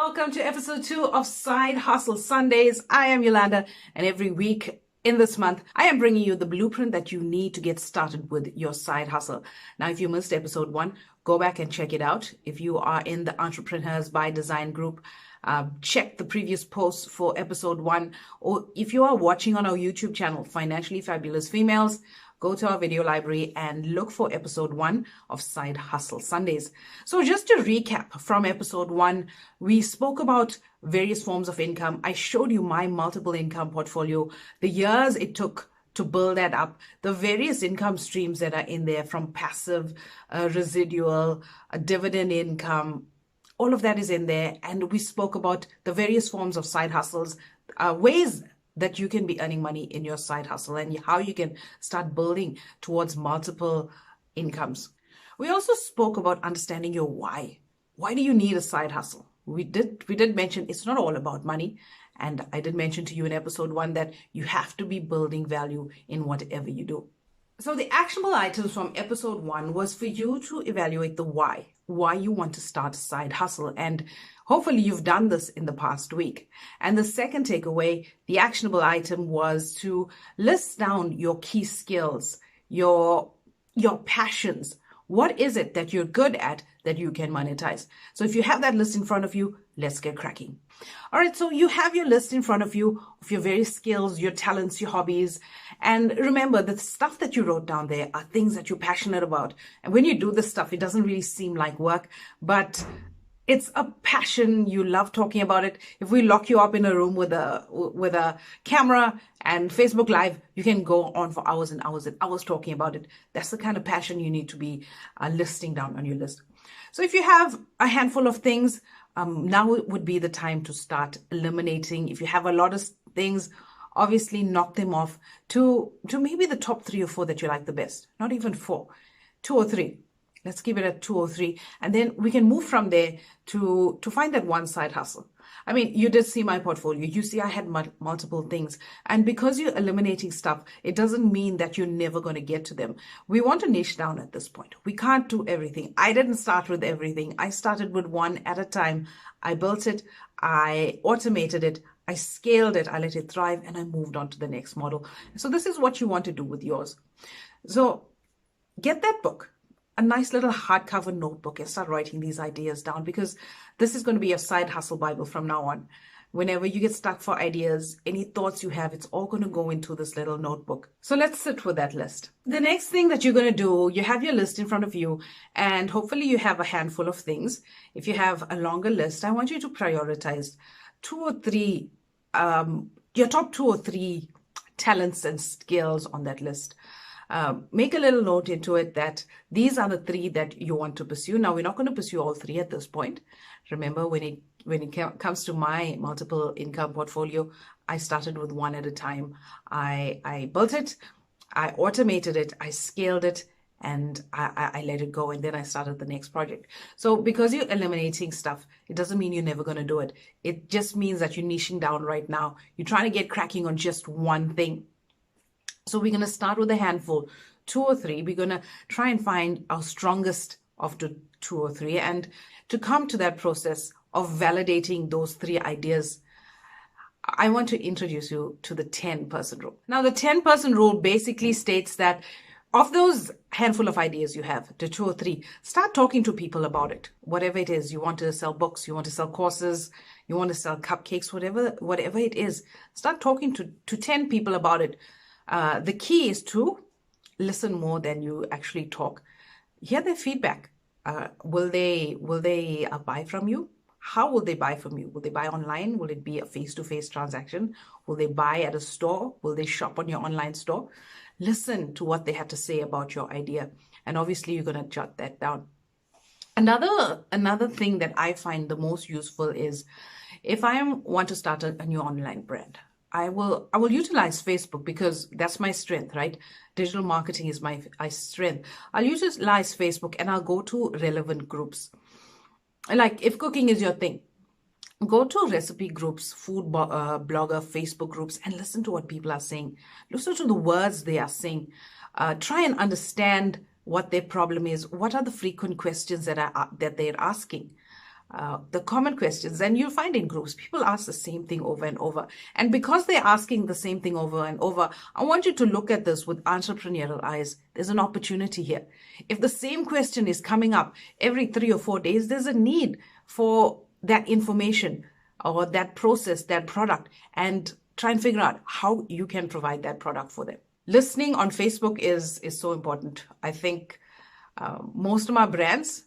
Welcome to episode 2 of Side Hustle Sundays. I am Yolanda, and every week in this month, I am bringing you the blueprint that you need to get started with your side hustle. Now, if you missed episode 1, go back and check it out. If you are in the Entrepreneurs by Design group, check the previous posts for episode 1. Or if you are watching on our YouTube channel, Financially Fabulous Females, go to our video library and look for episode 1 of Side Hustle Sundays. So just to recap from episode 1, we spoke about various forms of income. I showed you my multiple income portfolio, the years it took to build that up, the various income streams that are in there, from passive, residual, dividend income. All of that is in there. And we spoke about the various forms of side hustles, ways that you can be earning money in your side hustle and how you can start building towards multiple incomes. We also spoke about understanding your why. Why do you need a side hustle? We did mention it's not all about money. And I did mention to you in episode 1 that you have to be building value in whatever you do. So the actionable items from episode 1 was for you to evaluate the why you want to start a side hustle. And hopefully you've done this in the past week. And the second takeaway, the actionable item, was to list down your key skills, your passions. What is it that you're good at that you can monetize? So if you have that list in front of you, let's get cracking. All right, so you have your list in front of you of your various skills, your talents, your hobbies. And remember, the stuff that you wrote down there are things that you're passionate about. And when you do this stuff, it doesn't really seem like work, but it's a passion. You love talking about it. If we lock you up in a room with a camera and Facebook Live, you can go on for hours and hours and hours talking about it. That's the kind of passion you need to be listing down on your list. So if you have a handful of things, now would be the time to start eliminating. If you have a lot of things, obviously knock them off to maybe the top 3 or 4 that you like the best. Not even 4, 2 or 3. Let's keep it at 2 or 3. And then we can move from there to find that one side hustle. I mean, you did see my portfolio. You see I had multiple things. And because you're eliminating stuff, it doesn't mean that you're never going to get to them. We want to niche down at this point. We can't do everything. I didn't start with everything. I started with one at a time. I built it. I automated it. I scaled it. I let it thrive. And I moved on to the next model. So this is what you want to do with yours. So get that book, a nice little hardcover notebook, and start writing these ideas down, because this is going to be your side hustle Bible from now on. Whenever you get stuck for ideas, any thoughts you have, it's all going to go into this little notebook. So let's sit with that list. The next thing that you're going to do, you have your list in front of you, and hopefully you have a handful of things. If you have a longer list, I want you to prioritize 2 or 3, your top 2 or 3 talents and skills on that list. Make a little note into it that these are the 3 that you want to pursue. Now, we're not going to pursue all 3 at this point. Remember, when it comes to my multiple income portfolio, I started with one at a time. I built it, I automated it, I scaled it, and I let it go. And then I started the next project. So because you're eliminating stuff, it doesn't mean you're never going to do it. It just means that you're niching down right now. You're trying to get cracking on just one thing. So we're going to start with a handful, 2 or 3. We're going to try and find our strongest of the 2 or 3. And to come to that process of validating those 3 ideas, I want to introduce you to the 10% rule. Now, the 10% rule basically states that of those handful of ideas you have, the 2 or 3, start talking to people about it. Whatever it is, you want to sell books, you want to sell courses, you want to sell cupcakes, whatever it is, start talking to 10 people about it. The key is to listen more than you actually talk. Hear their feedback. Will they buy from you? How will they buy from you? Will they buy online? Will it be a face-to-face transaction? Will they buy at a store? Will they shop on your online store? Listen to what they had to say about your idea. And obviously, you're going to jot that down. Another thing that I find the most useful is if I want to start a new online brand. I will utilize Facebook because that's my strength, right? Digital marketing is my strength. I'll utilize Facebook and I'll go to relevant groups. Like if cooking is your thing, go to recipe groups, food blogger, Facebook groups, and listen to what people are saying. Listen to the words they are saying. Try and understand what their problem is. What are the frequent questions that they're asking? the common questions, and you'll find in groups, people ask the same thing over and over. And because they're asking the same thing over and over, I want you to look at this with entrepreneurial eyes. There's an opportunity here. If the same question is coming up every 3 or 4 days, there's a need for that information or that process, that product, and try and figure out how you can provide that product for them. Listening on Facebook is so important. I think most of my brands,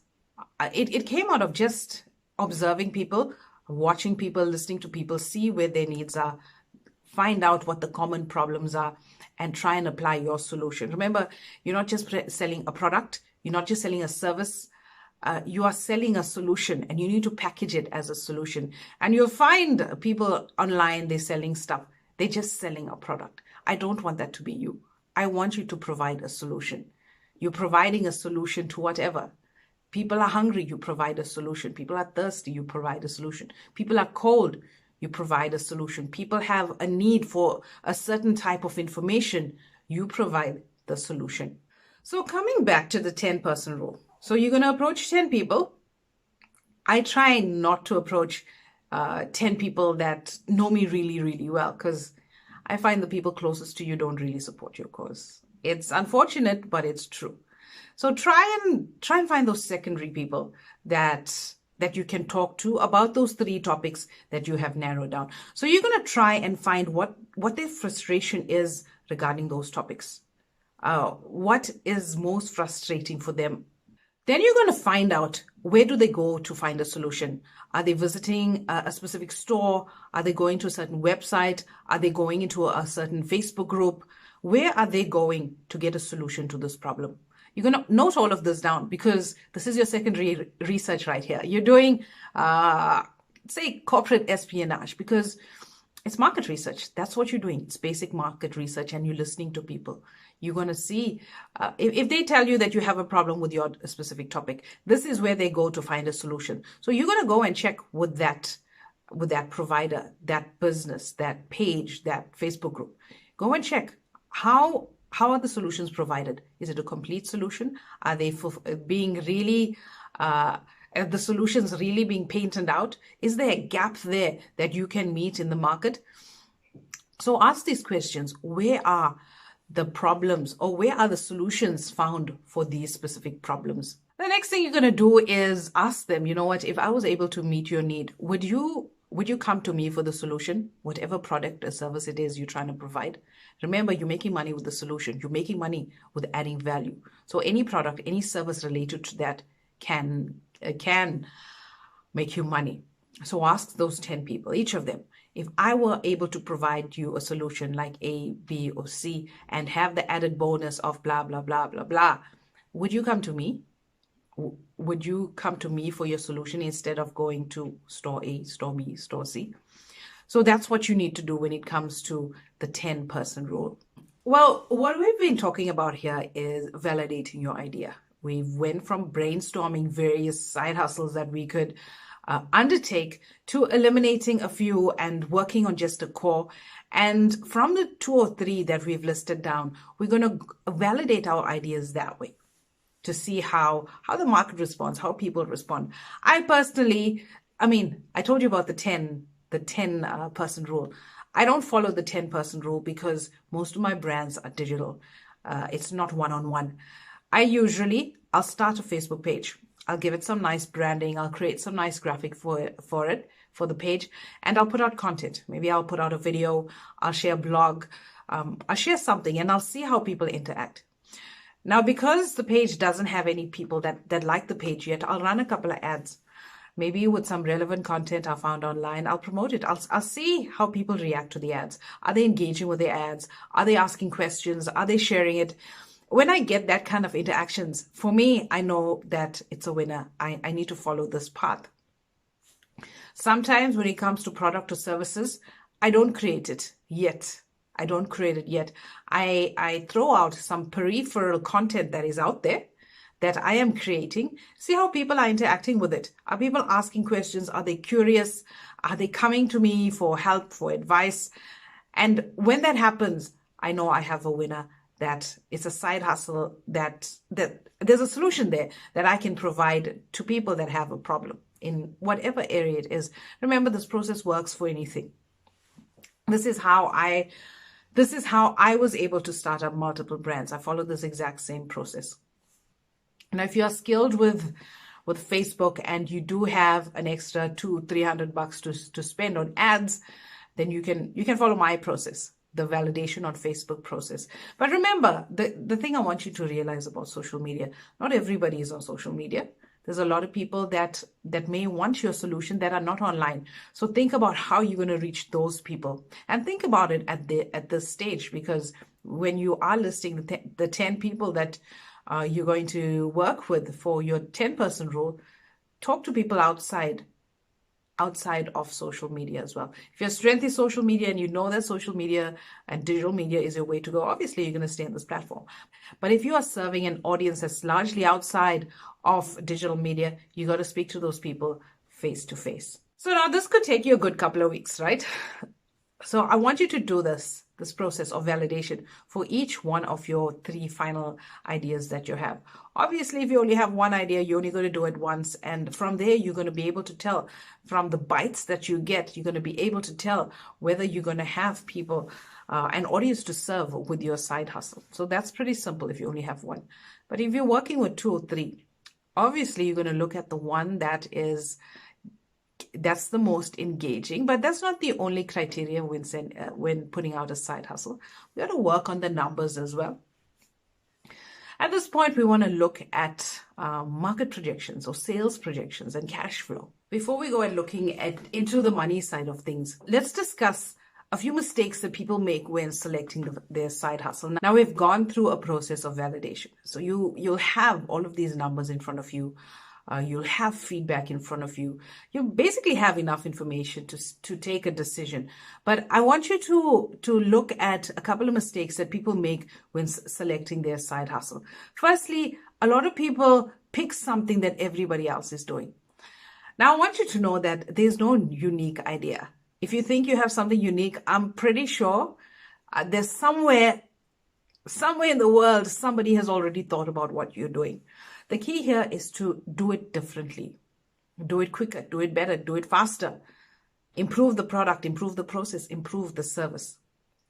it came out of just observing people, watching people, listening to people, see where their needs are, find out what the common problems are, and try and apply your solution. Remember, you're not just selling a product, you're not just selling a service, you are selling a solution, and you need to package it as a solution. And you'll find people online, they're selling stuff. They're just selling a product. I don't want that to be you. I want you to provide a solution. You're providing a solution to whatever. People are hungry, you provide a solution. People are thirsty, you provide a solution. People are cold, you provide a solution. People have a need for a certain type of information, you provide the solution. So coming back to the 10-person rule. So you're going to approach 10 people. I try not to approach 10 people that know me really, really well, because I find the people closest to you don't really support your cause. It's unfortunate, but it's true. So try and find those secondary people that you can talk to about those 3 topics that you have narrowed down. So you're going to try and find what their frustration is regarding those topics. What is most frustrating for them. Then you're going to find out, where do they go to find a solution? Are they visiting a specific store? Are they going to a certain website? Are they going into a certain Facebook group? Where are they going to get a solution to this problem? You're going to note all of this down, because this is your secondary research right here. You're doing, say, corporate espionage, because it's market research. That's what you're doing. It's basic market research, and you're listening to people. You're going to see, if they tell you that you have a problem with your specific topic, this is where they go to find a solution. So you're going to go and check with that provider, that business, that page, that Facebook group. Go and check how are the solutions provided? Is it a complete solution? Are they being really, are the solutions really being painted out? Is there a gap there that you can meet in the market? So ask these questions. Where are the problems, or where are the solutions found for these specific problems? The next thing you're going to do is ask them, you know what, if I was able to meet your need, would you come to me for the solution, whatever product or service it is you're trying to provide? Remember, you're making money with the solution. You're making money with adding value. So any product, any service related to that can make you money. So ask those 10 people, each of them, if I were able to provide you a solution like A, B, or C, and have the added bonus of blah, blah, blah, blah, blah, would you come to me? Would you come to me for your solution instead of going to store A, store B, store C? So that's what you need to do when it comes to the 10-person rule. Well, what we've been talking about here is validating your idea. We went from brainstorming various side hustles that we could undertake to eliminating a few and working on just a core. And from the 2 or 3 that we've listed down, we're going to validate our ideas that way to see how the market responds, how people respond. I personally, I told you about the 10-person rule. I don't follow the 10-person rule because most of my brands are digital. It's not one-on-one. I'll start a Facebook page. I'll give it some nice branding. I'll create some nice graphic for the page, and I'll put out content. Maybe I'll put out a video. I'll share a blog. I'll share something, and I'll see how people interact. Now, because the page doesn't have any people that like the page yet, I'll run a couple of ads. Maybe with some relevant content I found online, I'll promote it. I'll see how people react to the ads. Are they engaging with the ads? Are they asking questions? Are they sharing it? When I get that kind of interactions, for me, I know that it's a winner. I need to follow this path. Sometimes when it comes to product or services, I don't create it yet. I throw out some peripheral content that is out there that I am creating. See how people are interacting with it. Are people asking questions? Are they curious? Are they coming to me for help, for advice? And when that happens, I know I have a winner. That it's a side hustle, that there's a solution there that I can provide to people that have a problem. in whatever area it is. Remember, this process works for anything. This is how I was able to start up multiple brands. I followed this exact same process. Now, if you are skilled with Facebook and you do have an extra $200-300 to spend on ads, then you can follow my process, the validation on Facebook process. But remember, the thing I want you to realize about social media, not everybody is on social media. There's a lot of people that may want your solution that are not online. So think about how you're going to reach those people, and think about it at this stage, because when you are listing the 10 people that you're going to work with for your 10-person role, talk to people outside of social media as well. If your strength is social media and you know that social media and digital media is your way to go, obviously you're going to stay on this platform. But if you are serving an audience that's largely outside of digital media, you got to speak to those people face to face. So now this could take you a good couple of weeks, right? So I want you to do this process of validation for each one of your 3 final ideas that you have. Obviously, if you only have one idea, you're only going to do it once. And from there, you're going to be able to tell from the bites that you get, you're going to be able to tell whether you're going to have people, an audience to serve with your side hustle. So that's pretty simple if you only have one. But if you're working with 2 or 3, obviously, you're going to look at the one that's the most engaging, but that's not the only criteria when putting out a side hustle. We got to work on the numbers as well. At this point, we want to look at market projections or sales projections and cash flow. Before we go and looking into the money side of things, let's discuss a few mistakes that people make when selecting their side hustle. Now we've gone through a process of validation. So you'll have all of these numbers in front of you. You'll have feedback in front of you. You basically have enough information to take a decision. But I want you to look at a couple of mistakes that people make when selecting their side hustle. Firstly, a lot of people pick something that everybody else is doing. Now, I want you to know that there's no unique idea. If you think you have something unique, I'm pretty sure there's somewhere in the world, somebody has already thought about what you're doing. The key here is to do it differently. Do it quicker, do it better, do it faster. Improve the product, improve the process, improve the service.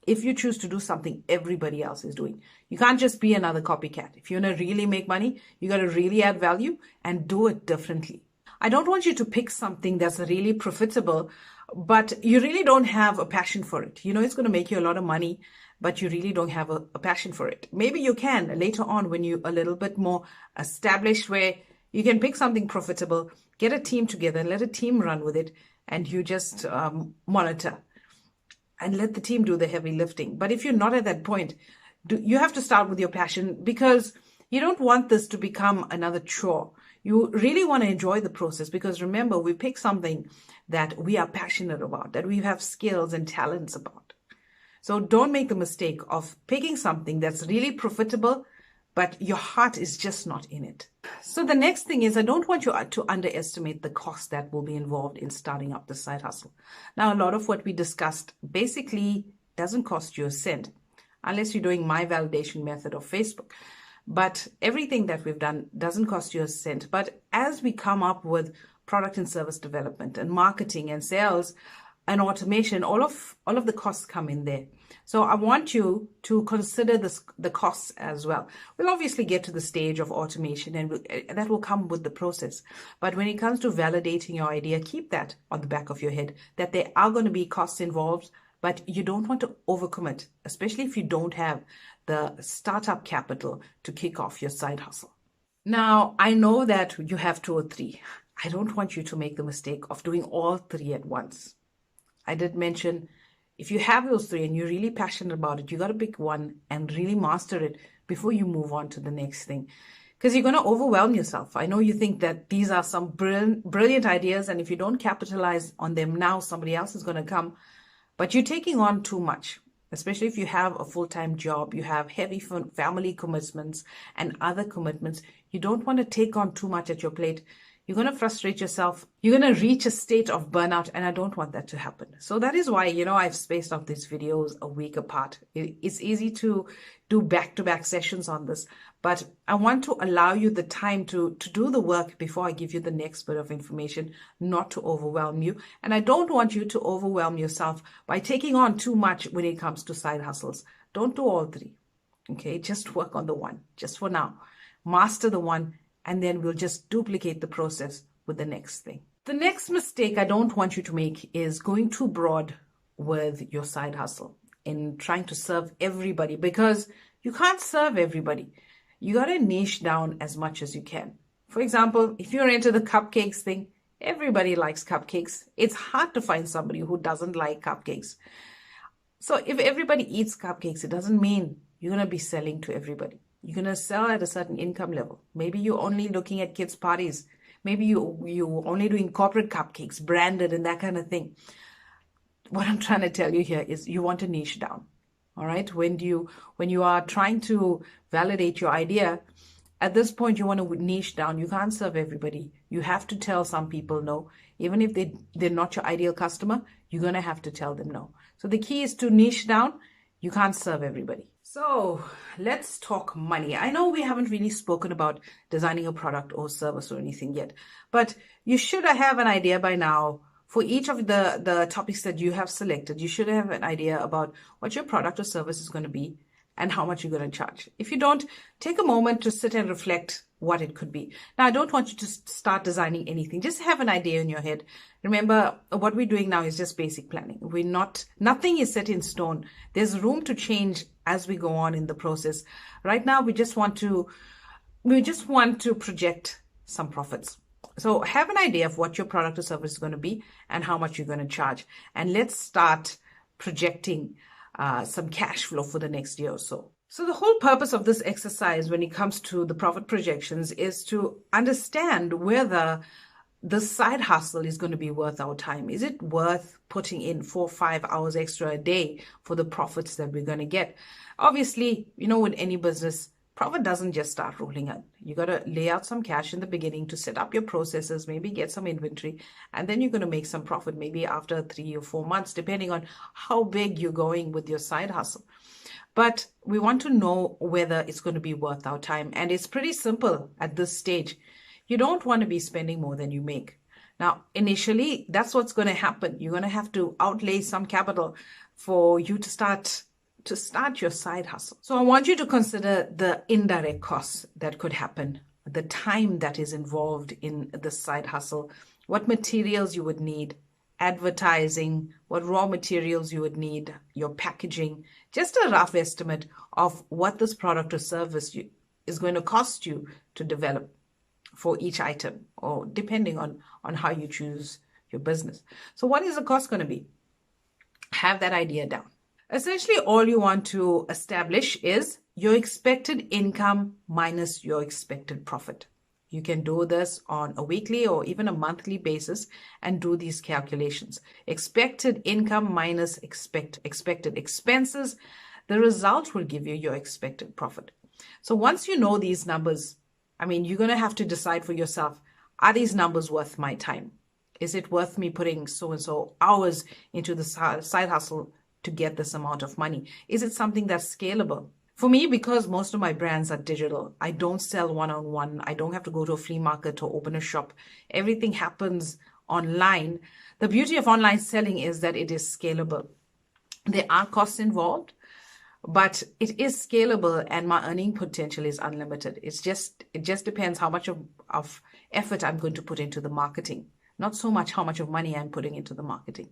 If you choose to do something everybody else is doing, you can't just be another copycat. If you want to really make money, you got to really add value and do it differently. I don't want you to pick something that's really profitable, but you really don't have a passion for it. You know it's going to make you a lot of money, but you really don't have a passion for it. Maybe you can later on when you're a little bit more established, where you can pick something profitable, get a team together and let a team run with it, and you just monitor and let the team do the heavy lifting. But if you're not at that point, you have to start with your passion, because you don't want this to become another chore. You really want to enjoy the process, because remember, we pick something that we are passionate about, that we have skills and talents about. So don't make the mistake of picking something that's really profitable, but your heart is just not in it. So the next thing is, I don't want you to underestimate the cost that will be involved in starting up the side hustle. Now, a lot of what we discussed basically doesn't cost you a cent, unless you're doing my validation method of Facebook. But everything that we've done doesn't cost you a cent. But as we come up with product and service development and marketing and sales and automation, all of the costs come in there. So I want you to consider the costs as well. We'll obviously get to the stage of automation, and that will come with the process. But when it comes to validating your idea, keep that on the back of your head, that there are going to be costs involved, but you don't want to overcommit, especially if you don't have the startup capital to kick off your side hustle. Now, I know that you have 2 or 3. I don't want you to make the mistake of doing all 3 at once. I did mention, if you have those 3 and you're really passionate about it, you got to pick one and really master it before you move on to the next thing, because you're going to overwhelm yourself. I know you think that these are some brilliant ideas, and if you don't capitalize on them now, somebody else is going to come, but you're taking on too much. Especially if you have a full-time job, you have heavy family commitments and other commitments. You don't want to take on too much at your plate. You're going to frustrate yourself. You're going to reach a state of burnout, and I don't want that to happen. So that is why, I've spaced out these videos a week apart. It's easy to do back-to-back sessions on this, but I want to allow you the time to do the work before I give you the next bit of information, not to overwhelm you. And I don't want you to overwhelm yourself by taking on too much when it comes to side hustles. Don't do all three. Okay, just work on the one, just for now. Master the one, and then we'll just duplicate the process with the next thing. The next mistake I don't want you to make is going too broad with your side hustle in trying to serve everybody, because you can't serve everybody. You got to niche down as much as you can. For example, if you're into the cupcakes thing, everybody likes cupcakes. It's hard to find somebody who doesn't like cupcakes. So if everybody eats cupcakes, it doesn't mean you're going to be selling to everybody. You're going to sell at a certain income level. Maybe you're only looking at kids' parties. Maybe you're only doing corporate cupcakes, branded and that kind of thing. What I'm trying to tell you here is you want to niche down. All right. When you are trying to validate your idea, at this point, you want to niche down. You can't serve everybody. You have to tell some people no. Even if they're not your ideal customer, you're going to have to tell them no. So the key is to niche down. You can't serve everybody. So let's talk money. I know we haven't really spoken about designing a product or service or anything yet, but you should have an idea by now. For each of the topics that you have selected, you should have an idea about what your product or service is going to be and how much you're going to charge. If you don't, take a moment to sit and reflect what it could be. Now, I don't want you to start designing anything. Just have an idea in your head. Remember, what we're doing now is just basic planning. Nothing is set in stone. There's room to change as we go on in the process. Right now, we just want to project some profits. So have an idea of what your product or service is going to be and how much you're going to charge. And let's start projecting some cash flow for the next year or so. So the whole purpose of this exercise when it comes to the profit projections is to understand whether the side hustle is going to be worth our time. Is it worth putting in 4 or 5 hours extra a day for the profits that we're going to get? Obviously, with any business, profit doesn't just start rolling in. You got to lay out some cash in the beginning to set up your processes, maybe get some inventory, and then you're going to make some profit maybe after 3 or 4 months, depending on how big you're going with your side hustle. But we want to know whether it's going to be worth our time. And it's pretty simple at this stage. You don't want to be spending more than you make. Now, initially, that's what's going to happen. You're going to have to outlay some capital for you to start your side hustle. So I want you to consider the indirect costs that could happen, the time that is involved in the side hustle, what materials you would need, advertising, what raw materials you would need, your packaging, just a rough estimate of what this product or service is going to cost you to develop for each item, or depending on how you choose your business. So what is the cost going to be? Have that idea down. Essentially, all you want to establish is your expected income minus your expected profit. You can do this on a weekly or even a monthly basis and do these calculations. Expected income minus expected expenses. The result will give you your expected profit. So once you know these numbers, you're going to have to decide for yourself, are these numbers worth my time? Is it worth me putting so-and-so hours into the side hustle to get this amount of money? Is it something that's scalable? For me, because most of my brands are digital, I don't sell one-on-one. I don't have to go to a flea market or open a shop. Everything happens online. The beauty of online selling is that it is scalable. There are costs involved, but it is scalable and my earning potential is unlimited. It just depends how much of effort I'm going to put into the marketing, not so much how much of money I'm putting into the marketing.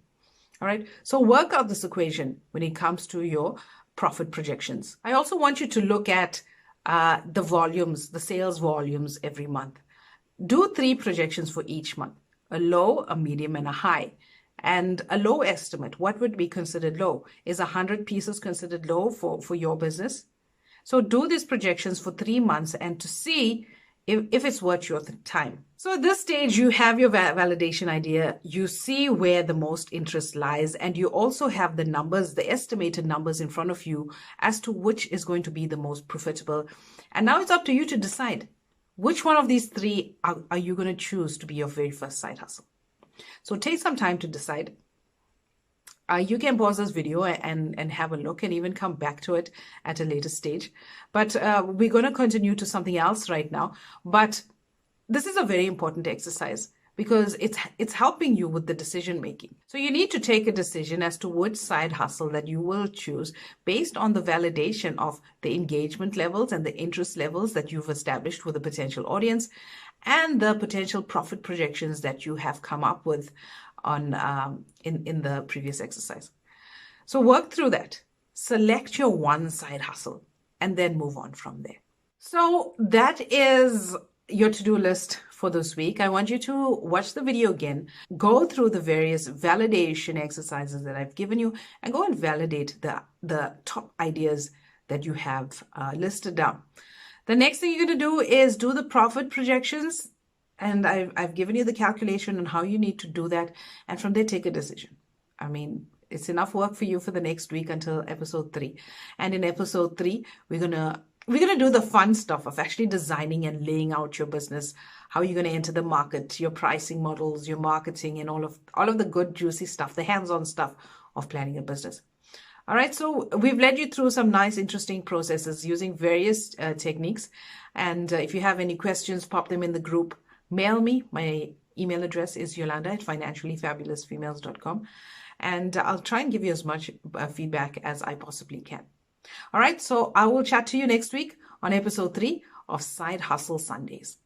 All right. So work out this equation when it comes to your profit projections. I also want you to look at the volumes, the sales volumes every month. Do 3 projections for each month, a low, a medium, and a high. And a low estimate, what would be considered low? Is 100 pieces considered low for your business? So do these projections for 3 months and to see if it's worth your time. So at this stage, you have your validation idea. You see where the most interest lies, and you also have the numbers, the estimated numbers in front of you as to which is going to be the most profitable. And now it's up to you to decide Which one of these three are you going to choose to be your very first side hustle? So take some time to decide. You can pause this video and have a look and even come back to it at a later stage. But we're going to continue to something else right now. But this is a very important exercise because it's helping you with the decision making. So you need to take a decision as to which side hustle that you will choose based on the validation of the engagement levels and the interest levels that you've established with a potential audience and the potential profit projections that you have come up with on in the previous exercise. So work through that. Select your one side hustle and then move on from there. So that is your to-do list for this week. I want you to watch the video again, go through the various validation exercises that I've given you, and go and validate the top ideas that you have listed down. The next thing you're going to do is do the profit projections. And I've given you the calculation on how you need to do that. And from there, take a decision. I mean, it's enough work for you for the next week until episode 3. And in episode 3, we're gonna do the fun stuff of actually designing and laying out your business, how you're going to enter the market, your pricing models, your marketing, and all of the good, juicy stuff, the hands-on stuff of planning a business. All right, so we've led you through some nice, interesting processes using various techniques. And if you have any questions, pop them in the group. Mail me. My email address is yolanda@financiallyfabulousfemales.com. And I'll try and give you as much feedback as I possibly can. All right, so I will chat to you next week on episode 3 of Side Hustle Sundays.